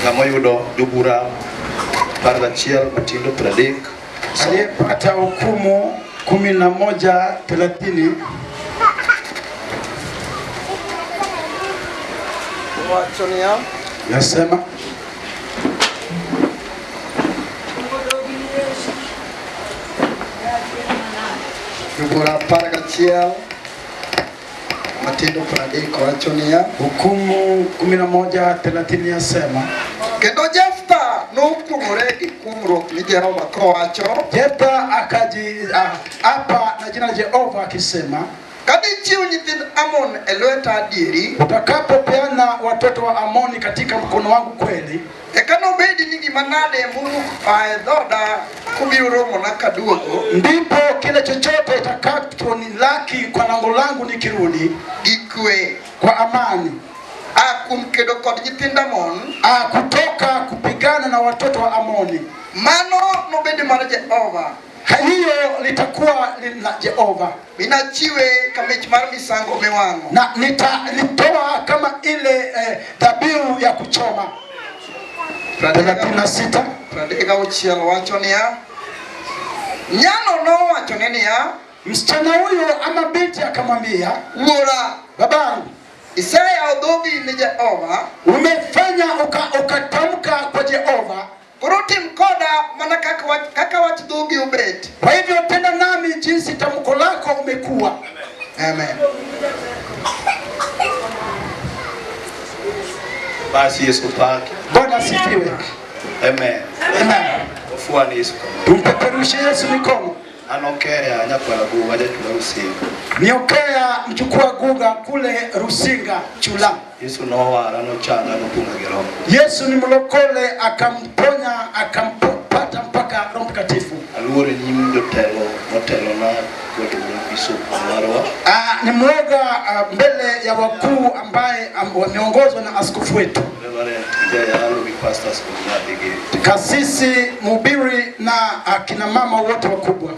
Ngamoyudo jobura Pargachiel Matindo Pradik aliyepata hukumu 11:30. Wachonia Yasema jobura Pargachiel Matindo Pradik wachonia hukumu 11:30 yasema kendo Jefta nokumore gi kumruok ni Jehova kowacho Jefta akaji hapa na jina la Jehova akisema kadichiwo nyithind Amon e lweta adieri utakapopeana watoto wa Amoni katika mkono wangu kweli ekanobedi ni gima nade muru dhoda kubiro romo na kaduogo ndipo kile chochote itakachonilaki kwa lango langu nikirudi gikwe kwa amani akum kedo kod nyithind Amon kutoka kupigana na watoto wa Amoni. Mano nobedi mar Jehova, hiyo litakuwa la Jehova. Minachiwe kamich mar misango miwang'o, na nitalitoa kama ile dhabihu ya kuchoma. 36 wacho niya nyano no wacho niya msichana huyo ama binti akamwambia wuora babangu Isaya odhogi ni Jehova umefanya ukatamka kwa Jehova kurutim koda mana kaka wach dhogi ubet. Kwa hivyo tena nami jinsi tamko lako umekuwa. Amen. Basi Yesu pake. Bwana asifiwe. Amen. Amen. Ofuani Yesu. Tumpeperushe Yesu mikono. Anokea nyakwa guga tula Rusinga. Niokea mchukua guga kule Rusinga chula. Yesu nowara no changa no punga gero. Yesu ni mlokole akamponya akampata mpaka Roho Mtakatifu. Aluore nyim jotelo motelo na kwetu bishop Marwa. Ni mwoga mbele ya wakuu ambaye wameongozwa na askofu wetu. Kasisi, mhubiri na akina mama wote wakubwa.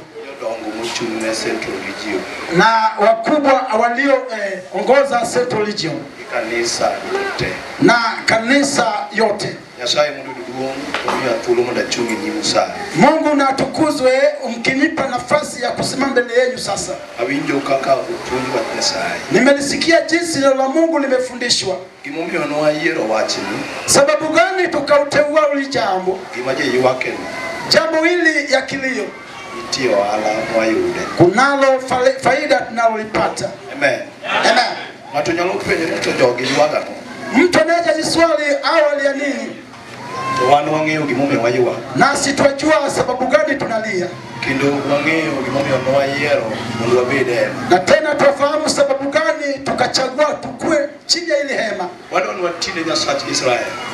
Na wakubwa walio ongoza Central Region. Kanisa yote. Na kanisa yote. Mungu na atukuzwe mkinipa nafasi ya kusimama mbele yenu sasa. Nimelisikia jinsi neno la Mungu limefundishwa. Sababu gani tukauteua hili jambo? Jambo hili ya kilio. Kunalo faida tunalolipata. Amen. Amen. Mtu anaweza jiswali awali ya nini? Nasi twajua sababu gani tunalia. Na tena tufahamu sababu gani tukachagua tukue chini ya ile hema.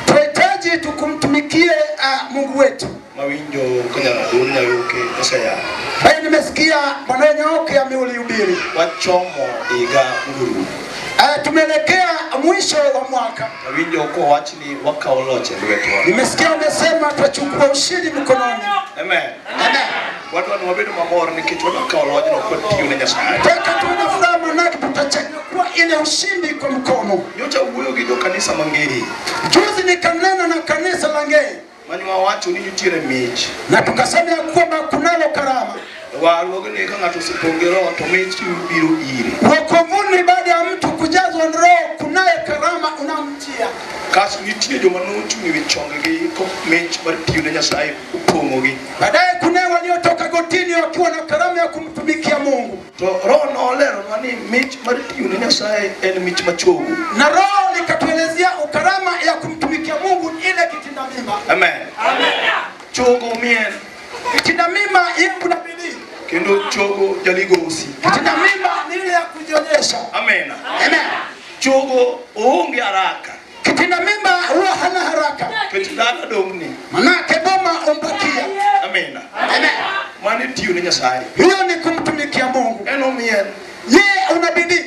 Tunahitaji tukumtumikie Mungu wetu. Haya nimesikia Bwana Nyaoke ameulihubiri. Tumeelekea mwisho wa mwaka. Nimesikia umesema tutachukua ushindi mkononi. Amen. Amen. Watu wanawabedo mamoro ni kitu wanakaoloje na kwa tiyo na Nyasaye. Taka tuwe furaha manake tutachukua ile ushindi kwa mkono. Nyocha uweyo gido kanisa Mangeri. Juzi nikanena na kanisa la Ngeri. Manywa watu ni yutire mechi. Na tukasema ya kwamba kunalo karama. Walogene kanga tusipongero tomechi biro ire. Wokovuni baada ya mtu kujazwa roho kunaye karama unamtia. Kasu nitie jo manuchu ni wichongege ko mechi bari tiyo na Nyasaye upongogi. Baadaye kuna waliotoka gotini wakiwa na karama ya kumtumikia Mungu. To roho no lero mani mechi bari tiyo na Nyasaye en mechi machogu. Na roho likatuelezea ukarama ya kumtumikia Mungu ile kitinda mimba. Amen. Amen. Chogo mien. Kitinda mimba yebu na bidii. Kendo chogo jaligosi. Kitinda mimba ni ile ya kujionyesha. Amen. Amen. Chogo oonge haraka. Kitinda mimba huwa hana haraka. Kitindana domni. Manake boma umbakia. Amen. Amen. Mani tiyo ni Nyasaye. Hiyo ni kumtumikia Mungu. Eno mien. Una bidii.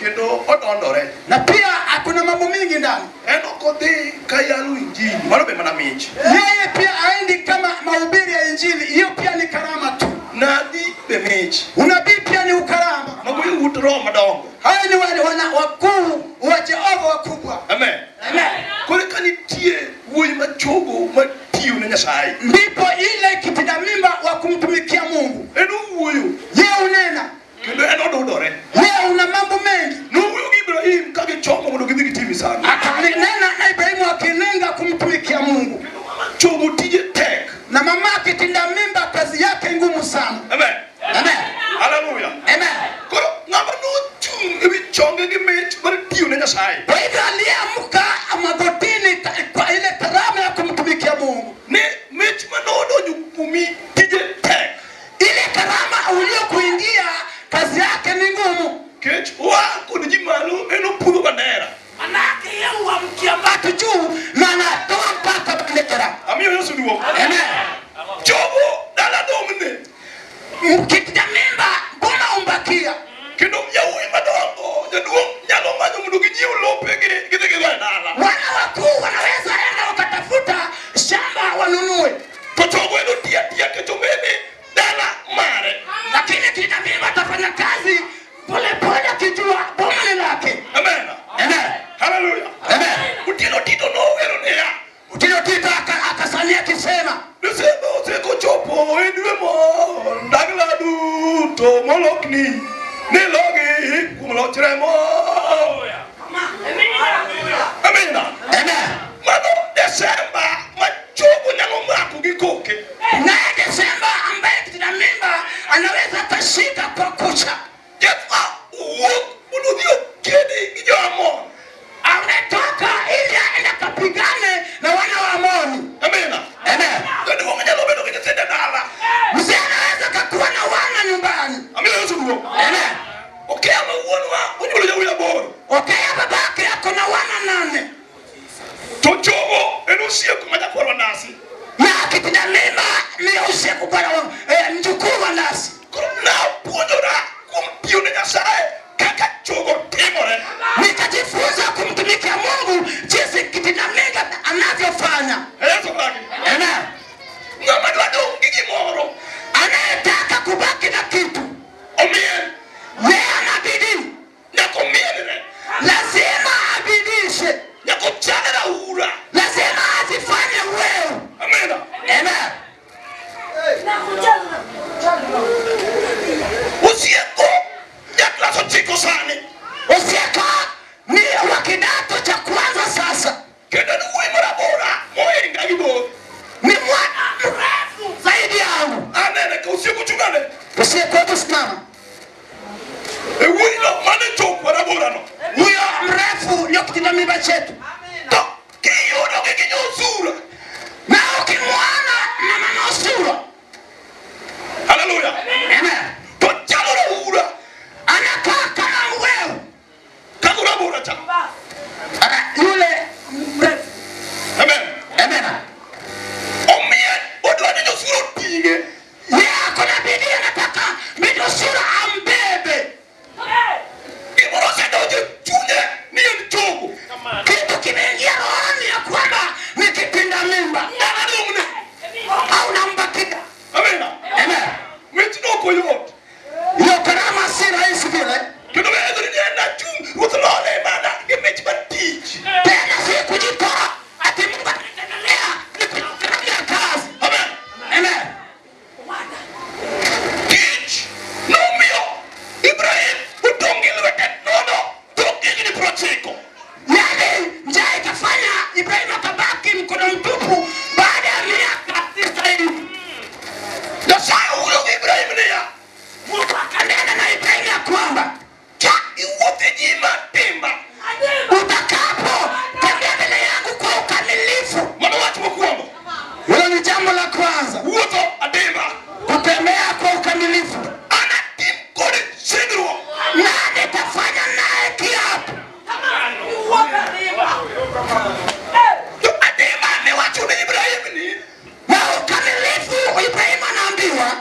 Kendo odondore. Na pia hakuna mambo mingi ndani. Eno kodhi kayalu injili. Mano be mana michi. Yeye pia aendi kama mahubiri ya injili. Hiyo pia ni karama tu. Nabii be michi. Unabii pia ni ukarama. Mabuyi utro madongo. Hao ni wale wakuu wa Jehova wakubwa. Amen. Amen. Kole kanitie wuyi Nyasaye. Ndipo ile kitinda mimba wa kumtumikia Mungu. Eno wuoyo. Yeye unena. Kendo eno dodore. Yeye una mambo mengi. No wuoyo gi Ibrahim kage chongo mondo gidhi gitimi sana. Akanena na Ibrahimu akilenga kumtumikia Mungu. Chogo tije tek. Na mama kitinda mimba kazi yake ngumu sana. Amen. Amen. Hallelujah. Amen. Koro ng'ama nochung' ewi chonge gi mich mar tiyo ne Nyasaye. Kwa hivyo aliamka magotini kwa ile karama ya kumtumikia Mungu. Ne mich manodonjo kumi tije tek. Ile karama uliyokuingia kazi yake ni ngumu. Kech wa kod ji malo eno pudho bandera. Manake yeye huamkia watu juu na anatoa mpaka kile karama. Amiyo Yesu duo. Amen. Chogo dala domne. Kitinda mimba mbona umbakia? Kendo yawuoyi madongo jaduong' nyalo manyo mondo ginyiew lope gidhi gigo e dala. Wana wakuu wanaweza enda wakatafuta shamba wanunue. To chogo eno tiya kechomene dala mare. Lakini kitinda mimba atafanya kazi pole pole akijua boma ni lake. Amen. Amen. Hallelujah. Amen. Utino Tito nowero niya. Utino Tito akasalia akisema Desemba osekochopo e dwe mo ndagla duto molokni ni logi kuom loch remo. Amina. Amen. Mano Desemba ma chogo nyalo mako gi koke. Naye Desemba ambaye kitinda mimba anaweza kashika kwa kucha. Jefa uwuok mondo odhi okedi gi jo-Amon. Ametoka ili aende kapigane na wana wa Amoni. Amina. Amen. Jaduong' nyalo bedo gi nyithindo e dala. Mzee anaweza kakuwa na wana nyumbani. Amina Yesu duong'. Amen. Okia ma wuonwa onyuolo yawuoyi 8. Okea babake ako na wana 8. To chogo en osieku ma jakwarwa Nasi. Na kitinda mimba ni usieku bwana mjukuu wa Nasi. Koro napuonjora kuom tiyo ne Nyasaye kaka chogo timore. Nikajifunza kumtumikia Mungu jinsi kitinda mimba anavyofanya. Yesu baki. Amen. Ng'ama dwa dong' gi gimoro Anayetaka kubaki na kitu omien yeye anabidii. nyaka omienre, Lazima abidishe. nyaka ochane raura. Lazima azifanye wewe. Amina. Amen. Osieko jaklas 9 sani. Usieka ni wa kidato cha kwanza sasa. Kendo ni wuoyi marabora mohinga gi bor. Ni mwana mrefu zaidi yangu. Anene ka osieko chungane. Usieka kusimama. E wuoyino mane chokwa raborano. Huyo mrefu ndio kitinda mimba chetu. To kiyudo gi nyosura. Na ukimwona na mama sura. Hallelujah. Amen. To chalo raura. Anakaa kama wewe. Kako rabora cha. Yule mrefu. Amen. Amen. Omien odwa ni nyosura oting'e. Yeye ako na bidii anataka mito sura ambebe. Gimoro osedonjo e chunye ni en chogo. Kitu kimeingia rohoni ya kwamba ni kitinda mimba. Dala dong'ne. Au nambakia. Amina. Amen. Mich no ok oyot. Hiyo karama si rahisi vile. Kendo bedo ni en achung' ruoth lole mana gi mich mar tich. Tena si kujitoa ati Mungu anaendelea ni kufanya kazi. Amen. Amen. Tich nomiyo Ibrahim odong' gi lwete nono tok higni 90. Yaani njaa ikafanya Ibrahimu akabaki mkono mtupu baada ya miaka 90. Nyasaye owuoyo gi Ibrahim niya, Mungu akanena na Ibrahimu ya kwamba ka iwuotho e nyima timba. utakapo tembea mbele yangu kwa ukamilifu. Mano wach mokwongo. Hilo ni jambo la kwanza. Wuotho adimba. Kutembea kwa ukamilifu. Anatim kode singruok. Na nitafanya naye kiapo. To adimba ne wacho ne Ibrahim ni Na ukamilifu Ibrahimu anaambiwa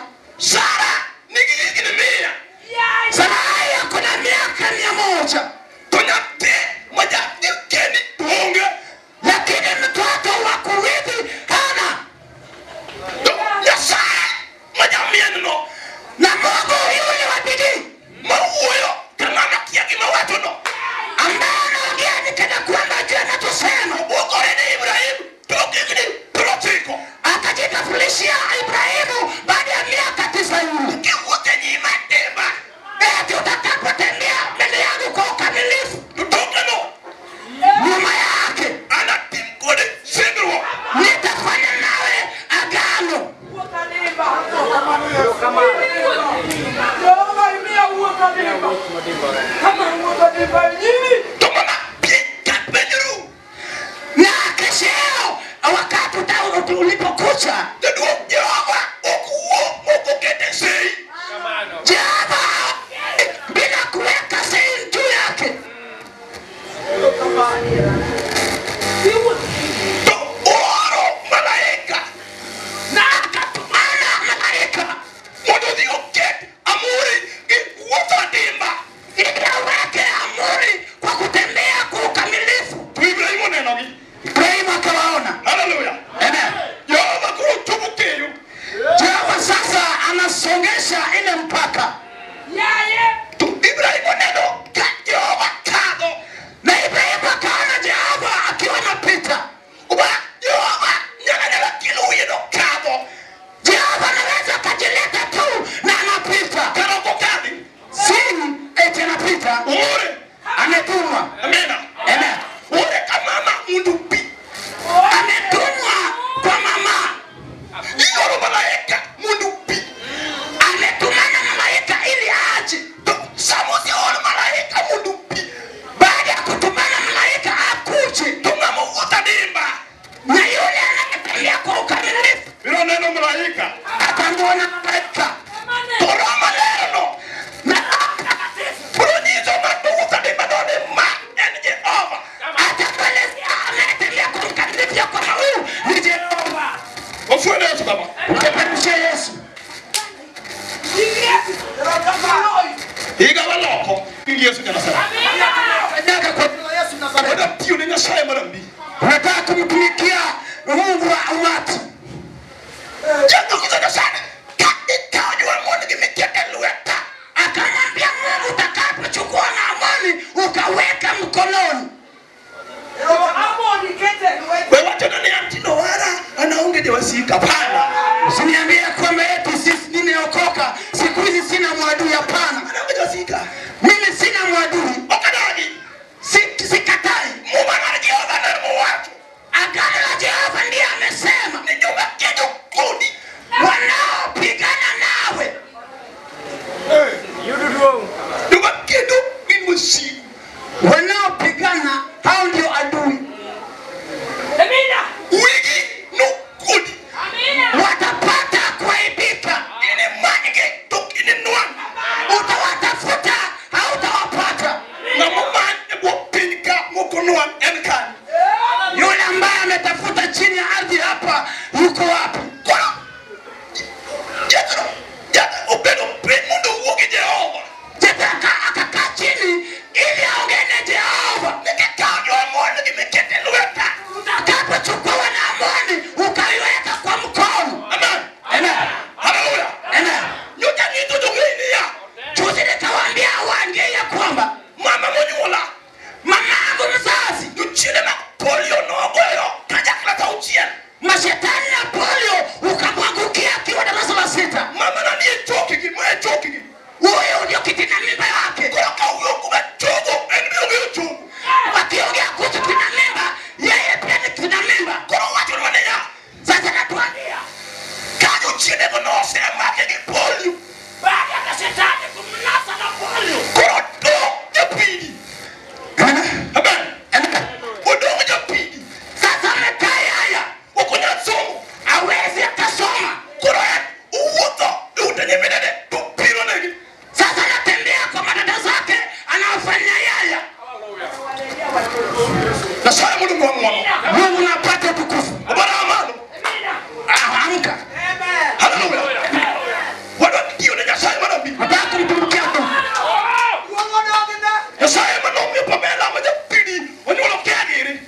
ametumwa. Amina. Amen. Ule kama mama mundupi. Ametumwa kwa mama. Iyo malaika mundupi. Ametumana malaika ili aje. Samusi ule malaika mundupi. Baada ya kutumana malaika akuje. Tungamuvuta dimba. Na yule anatembea kwa ukamilifu. Bilo neno malaika. Akamwona malaika. Koroma leno. Na Pronizo matuvuta dimba dole ma. Eni Jehova. atakuelezea anatembea kwa ukamilifu ya kwamba huyu ni Jehova. Wafuende Yesu baba. Ukapanisha Yesu. Higa waloko. Ingi Yesu janasema. Fanyaka kwa jina la Yesu Nazareti. Wada tiyo ni Nyasaye marambi. Unataka kumtumikia Mungu wa umati. Jango kizana sana. Katika ujua mwani gimekete lueta. Akamwambia Mungu, utakapochukua Naamani ukaweka mkononi. Wewe wacha nani antino wara anaongeje wasika pana. Usiniambie kwamba eti sisi nimeokoka siku hizi sina mwadui. Hapana, Anaongeje wasika. mimi sina mwadui. Wakadani. Sikatai. Mungu anajiona na Mungu watu. Agano la Jehova ndiye amesema Ni nyumba kitu kudi. wanaopigana nawe Nyumba kitu ni msi. wanaopigana hao ndio adui. Wigi no kudi. Watapata kuaibika. Ini manike tuk ini nuan. Utawatafuta hautawapata. Na muman ebo pinka mukunuan enkan. Yule ambaye ametafuta chini ya ardhi hapa yuko wapi? Kono. Jatro. Jatro upedo mundu wuki Jehova. Jetaka akakaa chini ili aongee na Jehova. Nikikajwa mwani gimekete lueta. Utakapochukua Naamani ukaiweka kwa mkono. Amen. Amen. Hallelujah. Amen. Nyuta nito jungini ya. Juzi nikawaambia waambie ya kwamba Mama monyula. mamangu mzazi, Nuchile na polio no abuelo. Kajakla tauchien. mashetani na polio ukamwangukia akiwa darasa la 6. Mama na niye chokiki. Mwe chokiki. Huyo ndio kitina mimba yake. Kuna kauyo kuga chogo. Enbi uge chogo. Wakiongea kuhusu kitina mimba, yeye pia ni kitina mimba. Kuna watu wanaya. Sasa natuambia Kajo chile kono sema kegi polio. baada ya shetani kumnasa na polio. Kuna do japidi. Amen. Udongo japidi. Sasa amekaa haya, Wakunya somo. hawezi akasoma. Kuna uwoto. Utenyemedede. Tupiro negi. Sasa anatembea kwa madada zake anaofanya yaya. Nasaya mundu mwamu. Mungu napata tukufu. Obara amano. Amka. Hallelujah. Wado ndiyo na Nyasaye marambi. Nataka kumtumikia Mungu. Nyasaye manombe Pamela majapidi. Wanyolo kagiri.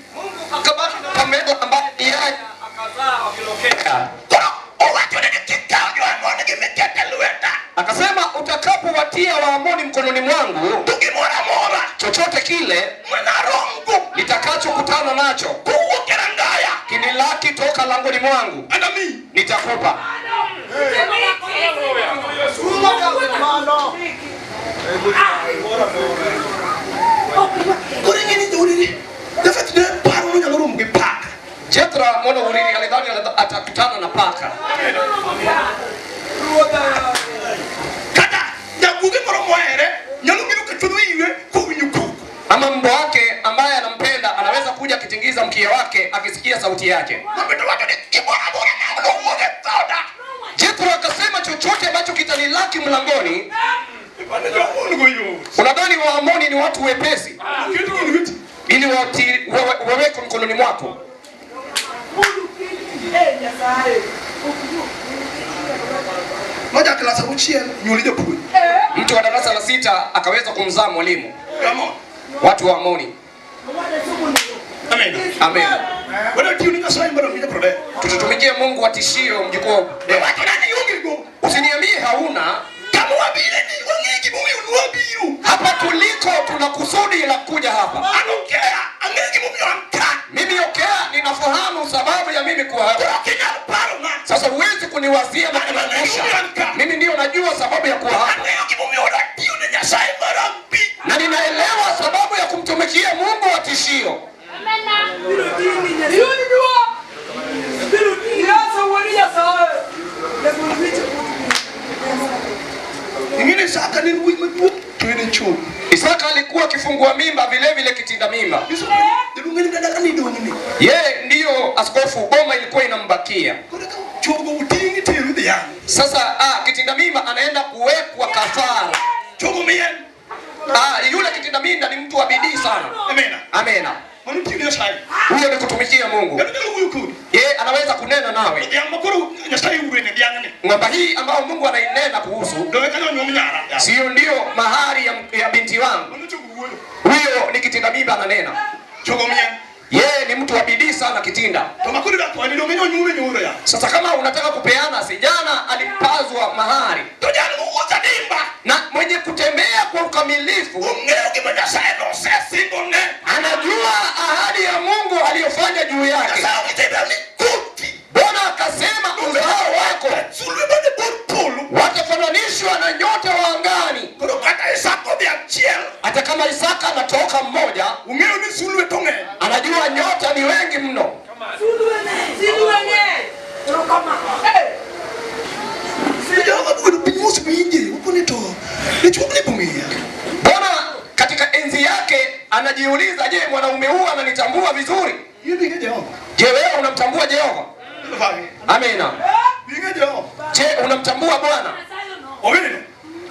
Akabaki na Pamela ambaye ni yeye. Kuna watu wanakikajwa mwani gimekete lueta. Akasema utakapowatia Waamoni mkononi mwangu, Tukimora mora. chochote kile Mwana rongo. nitakachokutana nacho Kuhu kerangaya. kinilaki toka langoni mwangu, Anami. nitakupa. Kuri ngini duliri. Dafati de paru nya lorum ge pak. Jethro mwana Uriri alidhani atakutana na paka. Kata. Jaguge moro moere. Nyalu biru ketudu iwe. Kuhunyuku. Ama mbwa wake ambaye anampenda anaweza kuja akitingiza mkia wake akisikia sauti yake. Mabito watu ni kibora bora na mlo uoge soda. Jethro akasema chochote ambacho kitanilaki mlangoni. Ipande jwa mungu yu. Unadhani Waamoni ni watu wepesi Kitu kunigiti. ili waweke mkononi mwako? Moja klasa uchie nyulije pui. Mtu wa darasa la 6 akaweza kumzaa mwalimu. Come on. Watu wa Amoni. Amen. Amen. Wado tiyo ni Nyasaye marambi prode. Tutatumikia Mungu atishio mjukuu. Watu nani yungi go. Usiniambie hauna. Kama wabile ni wangiki bumi unuwabiru. Hapa tuliko tuna kusudi la kuja hapa. Anokea. Angeki bumi wanka. Mimi ninafahamu sababu ya mimi kuwa hapa. Kwa Kenya paro na. Sasa huwezi kuniwazia na kuniangusha. Mimi ndio najua sababu ya kuwa hapa. Angeki bumi wada tiyo ni Nyasaye marambi. Na ninaelewa sababu ya kumtumikia tishio. Isaka alikuwa kifungua mimba, vile vile kitinda mimba. Yeye ndiyo askofu, boma ilikuwa inambakia. Sasa kitinda mimba anaenda kuwekwa kafara. Yule kitinda mimba ni mtu wa bidii sana. Amena. Amena. Huyo ni kutumikia Mungu. Yeye anaweza kunena nawe. Ng'ombe hii ambao Mungu anainena kuhusu, sio ndio mahari ya binti wangu. Huyo ni kitinda mimba ananena. Yeye ni mtu wa bidii sana kitinda. Sasa kama unataka kupeana, sijana alipazwa mahari. Na mwenye kutembea kwa ukamilifu anajua ahadi ya Mungu aliyofanya juu yake. Bwana akasema uzao wako watafananishwa na nyota wa angani. Hata kama Isaka anatoka mmoja, anajua nyota ni wengi mno. Bwana katika enzi yake anajiuliza, je, mwanaume huyu ananitambua vizuri? Je, wewe unamtambua Jehova? Amina. Je, unamtambua Bwana?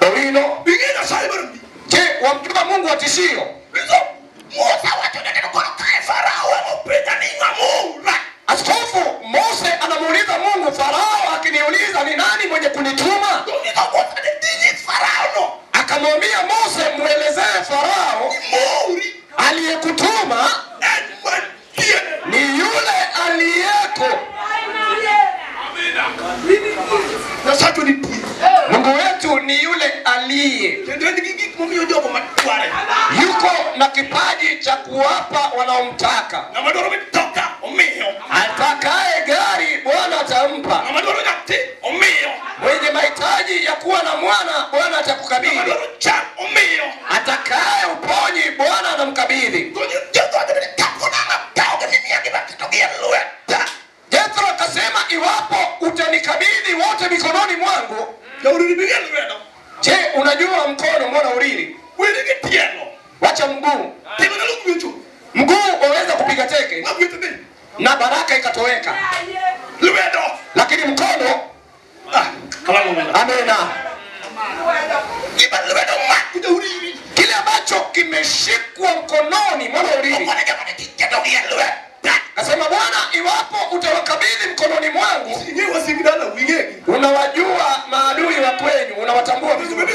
Owino. Je, wamjua Mungu wa tishio? Askofu Mose anamuuliza Mungu, Farao akiniuliza ni nani mwenye kunituma? Akamwambia Mose, muelezee Farao aliyekutuma ni yule aliyeko. Mungu wetu ni yule aliye. Yuko na kipaji cha kuwapa wanaomtaka. Atakaye gari Bwana atampa. Mwenye mahitaji ya kuwa na mwana Bwana atakukabidhi. Atakaye uponyi Bwana anamkabidhi. Jethro akasema, iwapo utanikabidhi wote mikononi mwangu. Je, unajua mkono mwana uriri? Wacha mguu. Mguu waweza kupiga teke na baraka ikatoweka. Lakini mkono amena. Kile ambacho kimeshikwa mkononi mwana uriri. Nasema Bwana, iwapo utawakabidhi mkononi mwangu, unawajua maadui wa kwenyu, unawatambua vizuri.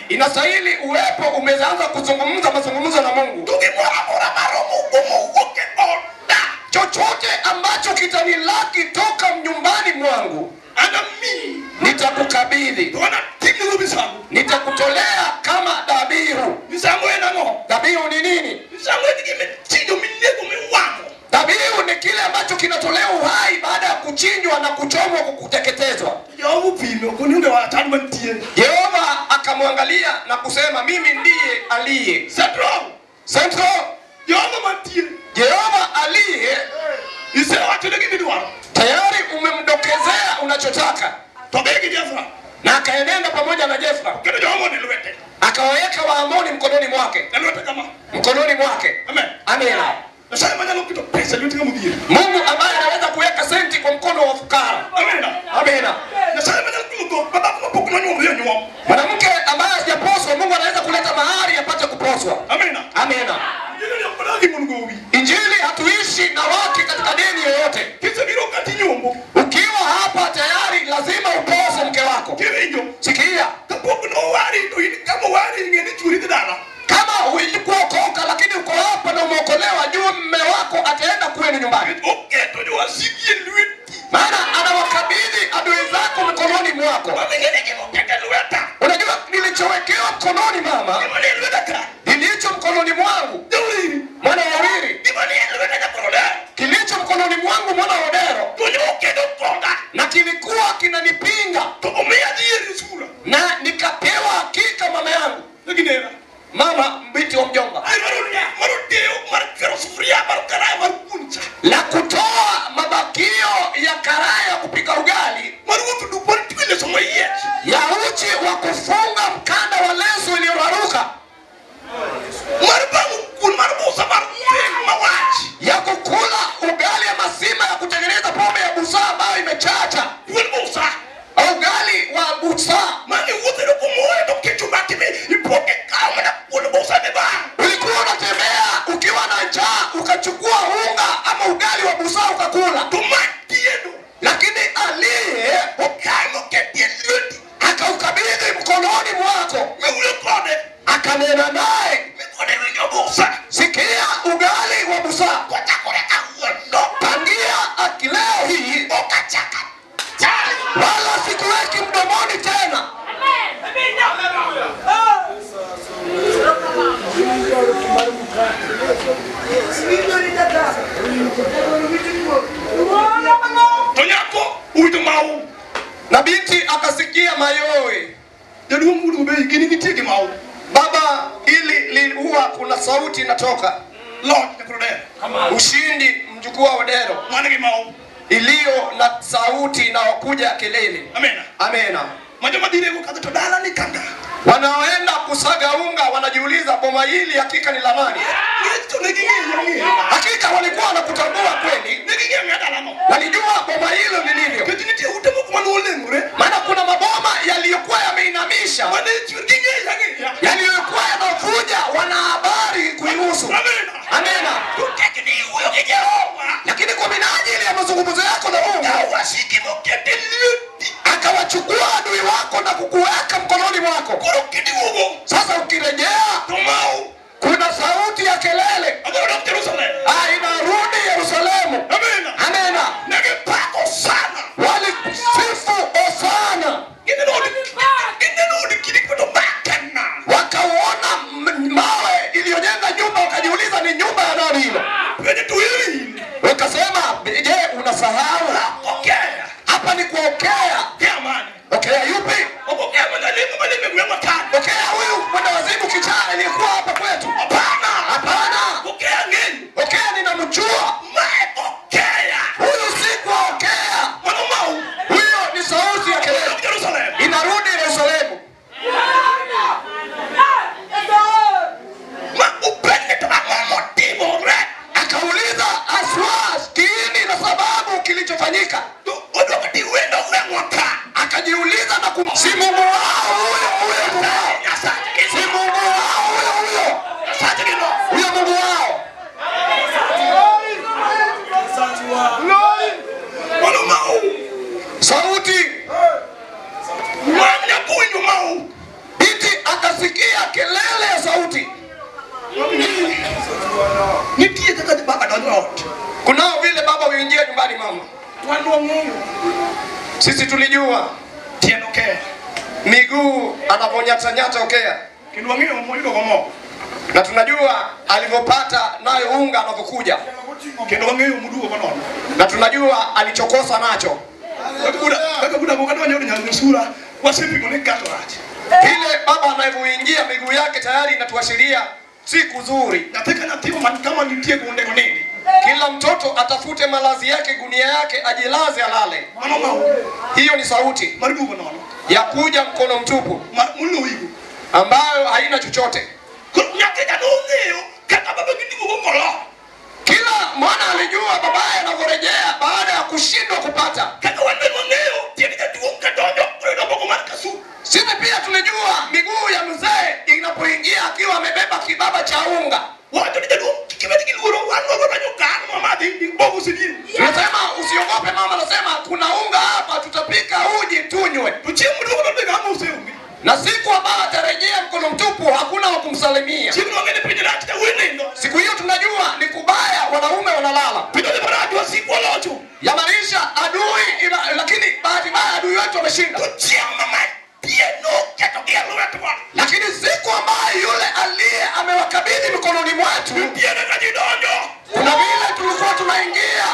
Inastahili uwepo umeanza kuzungumza mazungumzo na Mungu. Chochote ambacho kitanilaki toka nyumbani mwangu, nitakukabidhi. Nitakutolea kama dhabihu. Dhabihu ni nini? Dhabihu ni kile ambacho kinatolewa uhai baada ya kuchinjwa na kuchomwa kwa kuteketezwa. Yehova akamwangalia na kusema, mimi ndiye aliye. Central. Yehova aliye. Tayari umemdokezea unachotaka. Na akaenenda pamoja na Jethro. Akawaweka Waamoni mkononi mwake. Mkononi mwake. Amina. Mungu ambaye anaweza kuweka senti kwa mkono wa fukara. Amina. Mwanamke ambaye hajaposwa, Mungu anaweza kuleta mahari apate kuposwa. Amina. Injili hatuishi na wake katika dini yoyote. Ukiwa hapa tayari lazima upose mke wako. Sikia. Kama huikuokoka lakini uko hapa na umeokolewa, jua mme wako ataenda kwenu nyumbani. Maana anawakabidhi adui zako mikononi mwako. Unajua nilichowekewa mkononi mama, nilicho mkononi mwangu mwana Wawili, kilicho mkononi mwangu mwana Odero, na kilikuwa kinanipinga na nikapewa hakika mama yangu, mama mbiti wa mjomba. ruhusa tangia akileo hii wala sikuweki mdomoni tena. Tonyako uitumau. Na binti akasikia mayowe. Baba, ili huwa kuna sauti inatoka. Ushindi mjukuu wa Odero. Iliyo na sauti inayokuja kelele. Amena. Amena. Kanga. Wanaoenda kusaga unga wanajiuliza boma hili hakika ni la nani? Hakika walikuwa wanakutambua kweli. Walijua boma hilo ni nilivyo. Maana kuna maboma yaliyokuwa yameinamisha, yaliyokuwa yanavuja wanahabari kuihusu. Amena. Lakini kwa minajili ya mazungumzo yako na Mungu, akawachukua adui wako na kukuweka mkononi mwako. Sasa ukirejea, kuna sauti ya kelele. Inarudi Yerusalemu. Amena. Walisifu Hosana. Wakauona mawe iliyojenga nyumba, wakajiuliza ni nyumba ya nani hilo? Wakasema, je, unasahau? Hapa ni kuokea. Okea yupi? Okea huyu mwenda wazimu kichaa aliyekuwa hapa kwetu? Hapana. Okea ninamjua. Huyu si kuokea. Huyo ni sauti ya kelele. Inarudi Yerusalemu. Akauliza aswa kiini na sababu kilichofanyika. Akajiuliza na si Mungu wao huyo si Mungu wao huyo Mungu wao. Sauti binti akasikia kelele ya sauti. Kunao vile baba uingia nyumbani mama. Sisi tulijua miguu anaponyata Okea. Na tunajua alivyopata nayo unga anapokuja. Na tunajua alichokosa nacho. Ile baba anavyoingia miguu yake tayari inatuashiria siku nzuri. Kila mtoto atafute malazi yake, gunia yake, ajilaze alale. Hiyo ni sauti ya kuja mkono mtupu, ambayo haina chochote. Kila mwana alijua babaye anavorejea baada ya kushindwa kupata. Sisi pia tulijua miguu ya mzee inapoingia akiwa amebeba kibaba cha unga. Tunasema usiogope mama, nasema kuna unga hapa, tutapika uji tunywe. Na siku ambayo atarejea mkono mtupu hakuna wa kumsalimia. Siku hiyo tunajua ni kubaya, wanaume wanalala. Yamaanisha adui, lakini bahati mbaya adui wetu wameshinda. Lakini siku ambayo yule aliye amewakabidhi mikononi mwetu, kuna vile tulikuwa tunaingia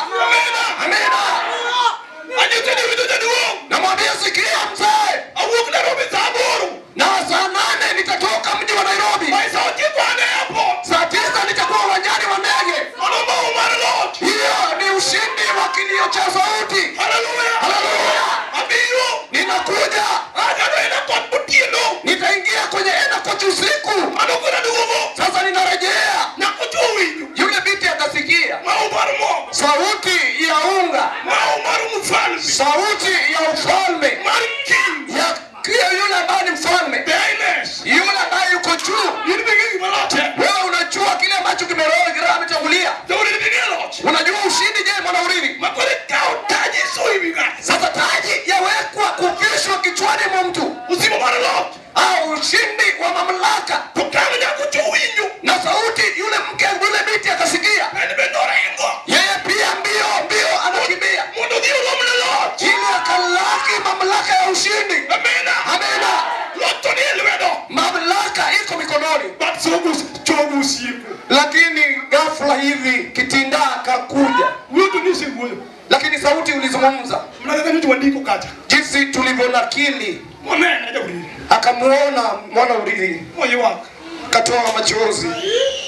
Lakini ghafla hivi Kitinda akakuja. Wewe nisi wewe. Lakini sauti ulizungumza. Mnataka mtu andiko kata. Jinsi tulivyonakili. Mwana aje uriri. Akamuona mwana uriri. Moyo wako. Katoa machozi.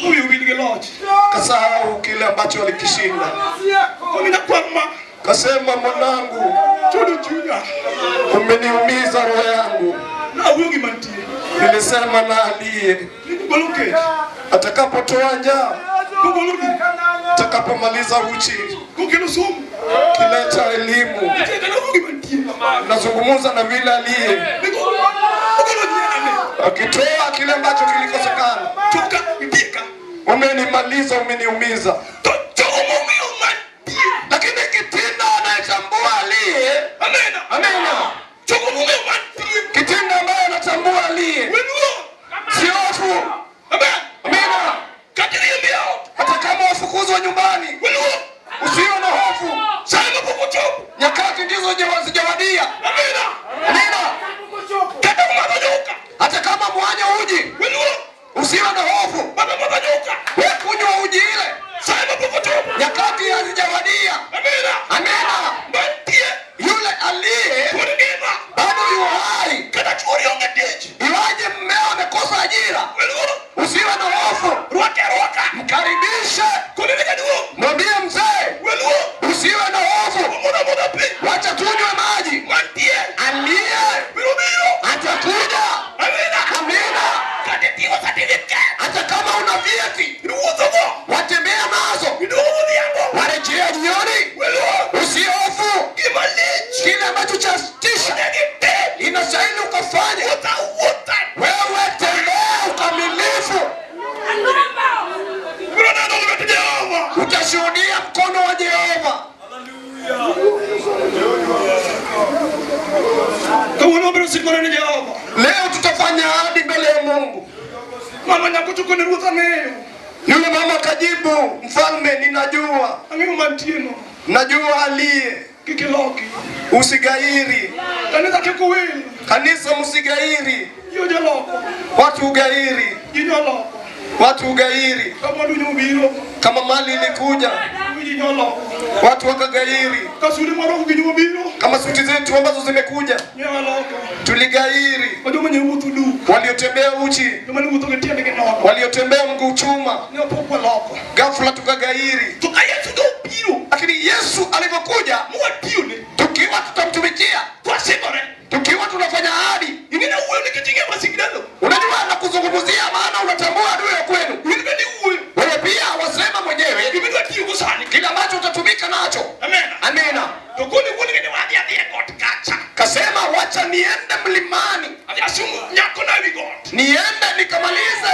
Huyu ubilige lodge. Kasahau kile ambacho alikishinda. Mimi kwama. Kasema mwanangu, Chodo chunya. Umeniumiza roho yangu. Na huyo kimantie. Nilisema na aliye. Nikubaloke. Atakapotoa njaa. Kubaloke. Atakapomaliza uchi. Kukilo sumu. Kileta elimu. Nazungumuza na vile aliye. Akitoa kile ambacho kilikosekana. Umenimaliza, umeniumiza. Lakini Kitinda anayetambua aliye. Amena. Amena. Kitinda ambaye anatambua aliye. Si hofu. Amena. Hata kama wafukuzwa nyumbani. Usiwe na hofu. Nyakati ndizo zijawadia. Amina. Hata kama mwanya uji. Usiwe na hofu. Wewe kunywa uji ile. Nyakati hazijawadia. Amina. Yule aliye bado yu hai. Iwaje mmeo amekosa ajira. Usiwe na hofu. Mkaribishe. Mwambie mzee. Usiwe na hofu. Wacha tunywe maji. Aliye atakuja. Amina. Hata kama una vyeti watembea nazo, warejea jioni. Usihofu. Kile ambacho chatisha inastahili ukafanya. Wewe tembea ukamilifu. Utashuhudia mkono wa Jehova. Leo tutafanya ahadi mbele ya Mungu. Mama nyakutuko ni ruta neyo. Yule mama kajibu, mfalme, ninajua. Angimu mantieno. Najua aliye. Kikiloki. Usigairi. Kanisa kikuwili. Kanisa msigairi. Yoja loko. Watu ugairi. Jinyo loko. Watu ugairi. Kama dunyo biro. Kama mali ilikuja. Jinyo loko. Watu wakagairi. Kasuri mwaroku kinyo biro. Kama suti zetu ambazo zimekuja. Nyewa loko. Tuligairi. Wajuma nye utudu. Waliotembea uchi. Numani utoketia ndege nono. Waliotembea mguu chuma. Nyewa popo loko. Ghafla tukagairi. Tukaya tudo biro. Lakini Yesu alipokuja, Mwa tione. tukiwa tutamtumikia, Kwa simore. tukiwa tunafanya ahadi. Ingine uwe nikitingia masigidano. Unajua nakuzungumzia maana unatambua adui ya kwenu. Ingine uwe. Wewe pia wasema mwenyewe Ingine tiyo kusani. kila ambacho utatumika nacho. Amena. Amina. Tukuni ngine wadi adhiye God kacha. Kasema wacha niende mlimani. Adhiasumu nyako na wigot. Niende nikamalize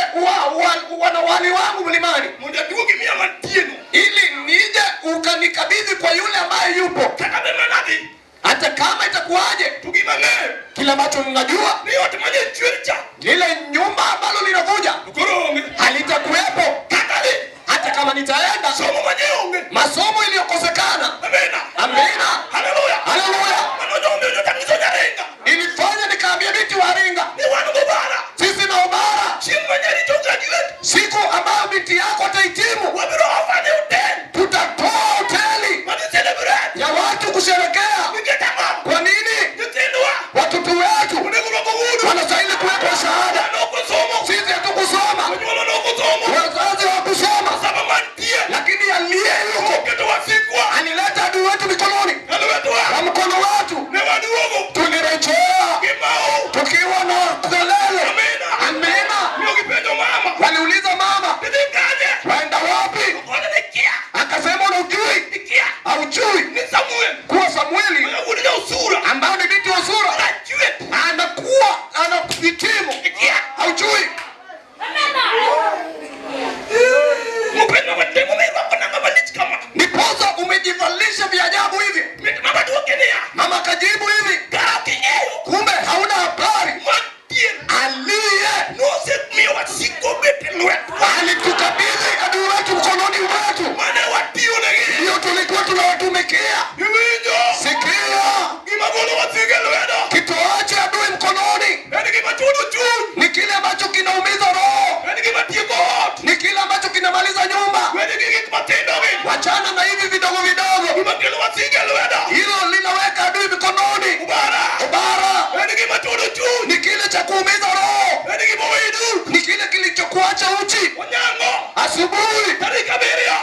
wanawali wangu mlimani. Mundia duogi miya mantieno. Ili nije ukanikabidhi kwa yule ambaye yupo. Kaka bema nadi. Hata kama itakuwaje. Tugimane. Kila ambacho ninajua. Ni yote manye chwericha. Lile nyumba ambalo linakuja. Tukoronge. Halitakuwepo. Kakali. Hata kama nitaenda. Somo manye onge. Masomo iliyokosekana. Amena. Amina. Haleluya. Haleluya. Manojo mbio tatizo nyarenga. Ilifanya nikaambia binti wa Ringa. Ni wanu mubara. Sisi na ubara. Chimu manye lichoka jiwe. Siku ambayo binti yako atahitimu. Wabiro wafane uteni. Tutatoa hoteli. Mani celebrate. Ya watu kusherekea. Niketama. Kwa nini? Nitindua. Watoto wetu Uneguloko hudu. wanastahili kuwekwa shahada. Noko somo. Sisi hatukusoma. Wanyolo noko somo. Wazazi hawakusoma. Sama mantie. Lakini aliye yuko Keto wasikwa. alileta adui wetu mikononi. Haleluya.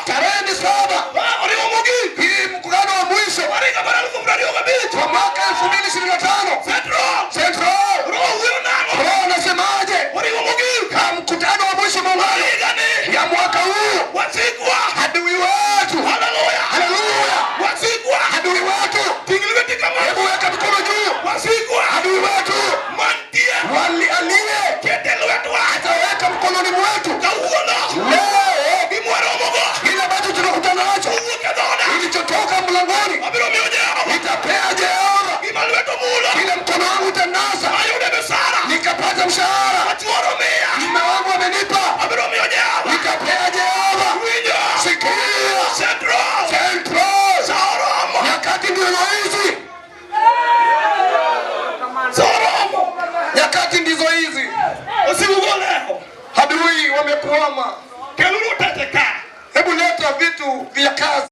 tarehe 7 hii mkutano wa mwisho wa mwaka 2025 Central. Roho anasemaje? Mkutano wa mwisho muungano ya mwaka huu, adui wetu, haleluya, adui wetu, hebu weka mikono juu, adui wetu aliye ataweka mkononi mwetu leo, kile ambacho tunakutana nacho kilichotoka mlangoni itapea Jehova, kile mkono wangu utanasa nikapata mshahara.